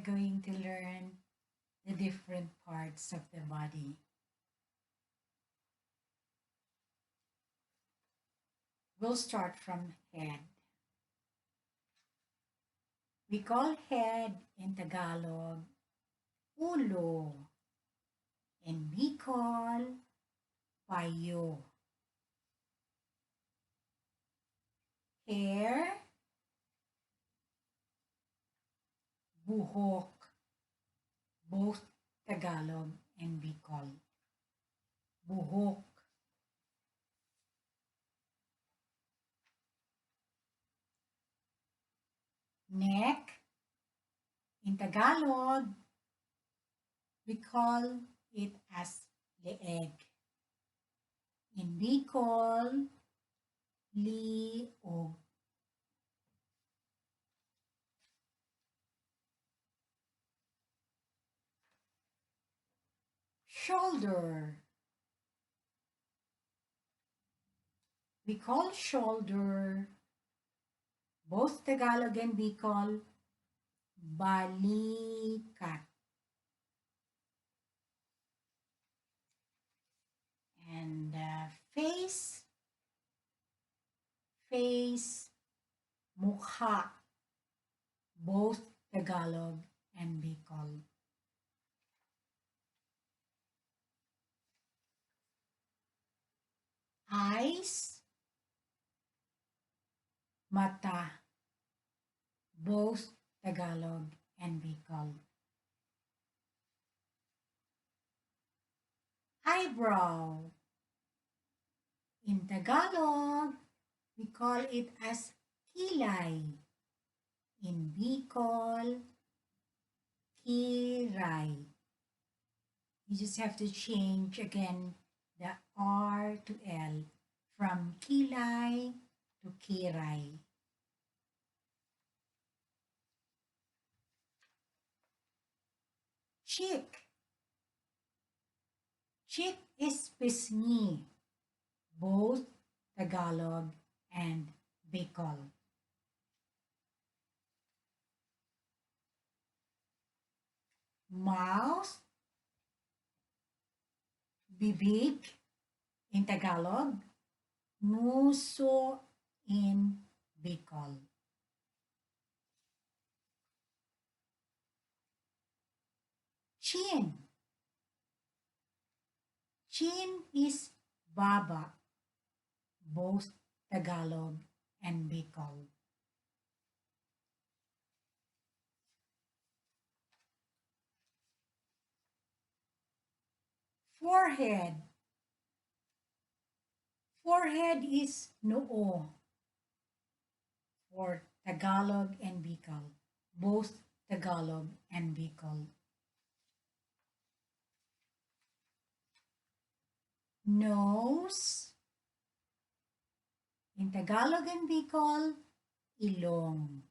going to learn the different parts of the body. We'll start from head. We call head in Tagalog ulo, and we call payo. Hair, buhok, both Tagalog and Bicol. Buhok. Neck, in Tagalog, we call it as leeg. In Bicol, liog. Shoulder. We call shoulder, both Tagalog and Bicol, balikat. And face, mukha, both Tagalog and Bicol. Eyes, mata, both Tagalog and Bicol. Eyebrow. In Tagalog, we call it as kilay. In Bicol, kiray. You just have to change again the R to L from kilay to kiray. Cheek. Cheek is pisngi, both Tagalog and Bicol. Mouth, bibig in Tagalog, nguso in Bicol. Chin. Chin is baba, both Tagalog and Bicol. Forehead. Forehead is noo for Tagalog and Bicol, both Tagalog and Bicol. Nose, in Tagalog and Bicol, ilong.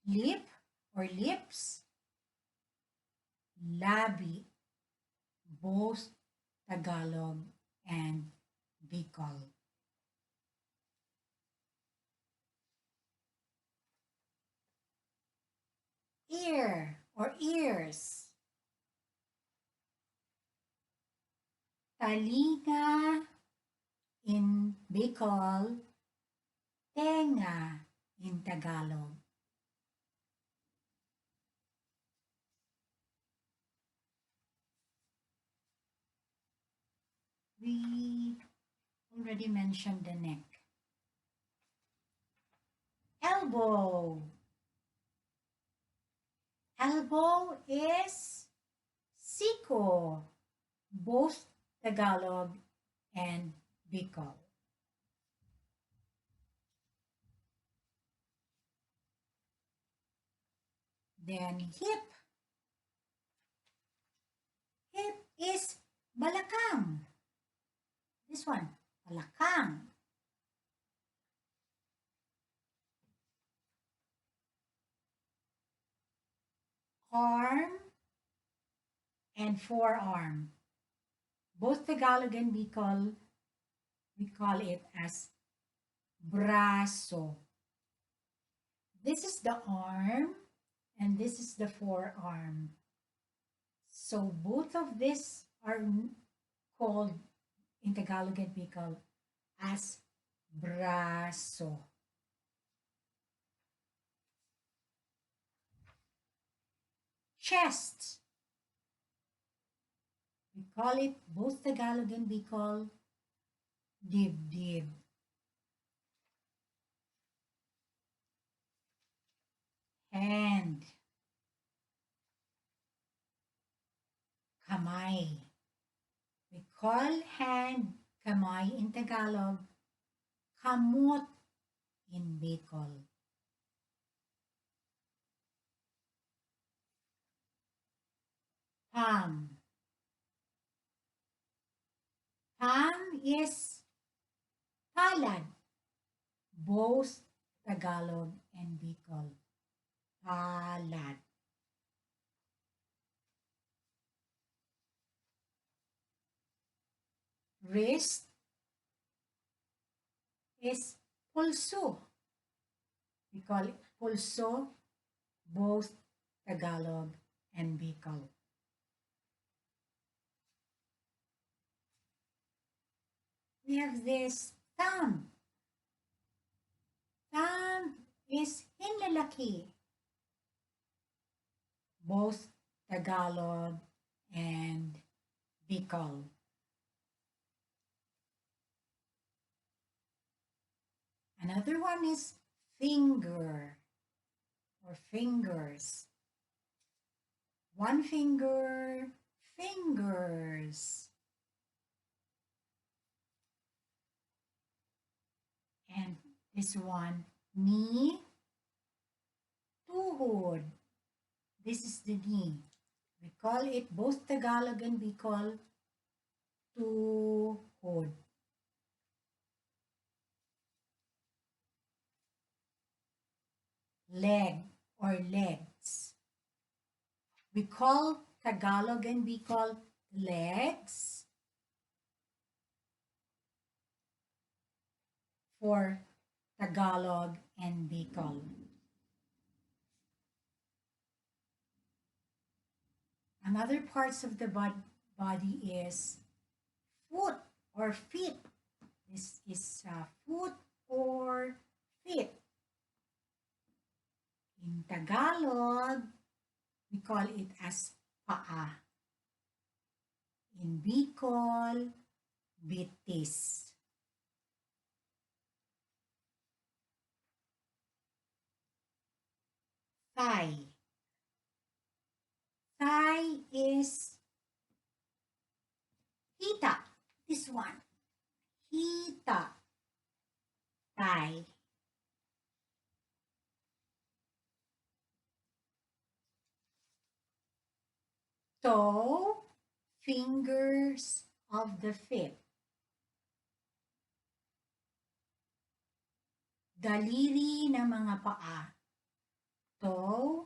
Lip or lips, labi, both Tagalog and Bicol. Ear or ears, talinga in Bicol, tenga in Tagalog. We already mentioned the neck. Elbow. Elbow is siko, both Tagalog and Bicol. Then hip. Hip is balakang. This one, balakang. Arm and forearm. Both Tagalog and Bicol we call it as braso. This is the arm and this is the forearm. So both of these are called in Tagalog and Bicol as braso. Chest. We call it both Tagalog and Bicol dibdib. Hand. Kamay. We call hand kamay in Tagalog, kamot in Bicol. Palm. Palm is palad, both Tagalog and Bicol. Palad. Wrist is pulso. We call it pulso, both Tagalog and Bicol. We have this thumb. Thumb is hinlalaki, both Tagalog and Bicol. Another one is finger or fingers. One finger, fingers. And this one, knee, tuhod. This is the knee. We call it both Tagalog and Bicol tuhod. Leg or legs. We call Tagalog and Bicol legs for Tagalog and Bicol. Another parts of the body is foot or feet. This is foot or feet. In Tagalog, we call it as paa. In Bicol, bitis. Thigh. Thigh is hita. This one. Hita. Thigh. Toe, fingers of the feet. Daliri ng mga paa. Toe,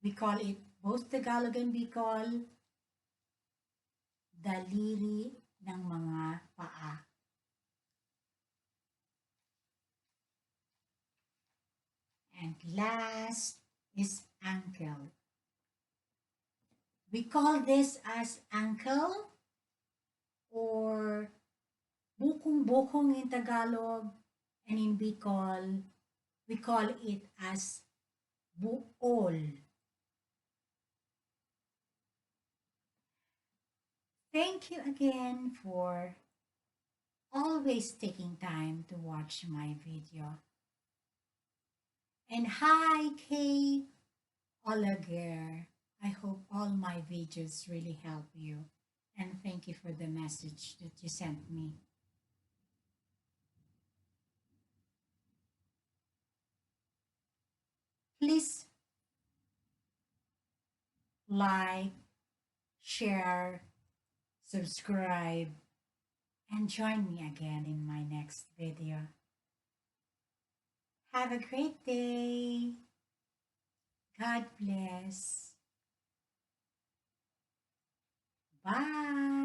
we call it both Tagalog and Bicol, daliri ng mga paa. And last is ankle. We call this as ankle or bukong-bukong in Tagalog, and in Bicol, we call it as buol. Thank you again for always taking time to watch my video. And hi, Kay Olaguer. I hope all my videos really help you. And thank you for the message that you sent me. Please like, share, subscribe, and join me again in my next video. Have a great day. God bless. Bye.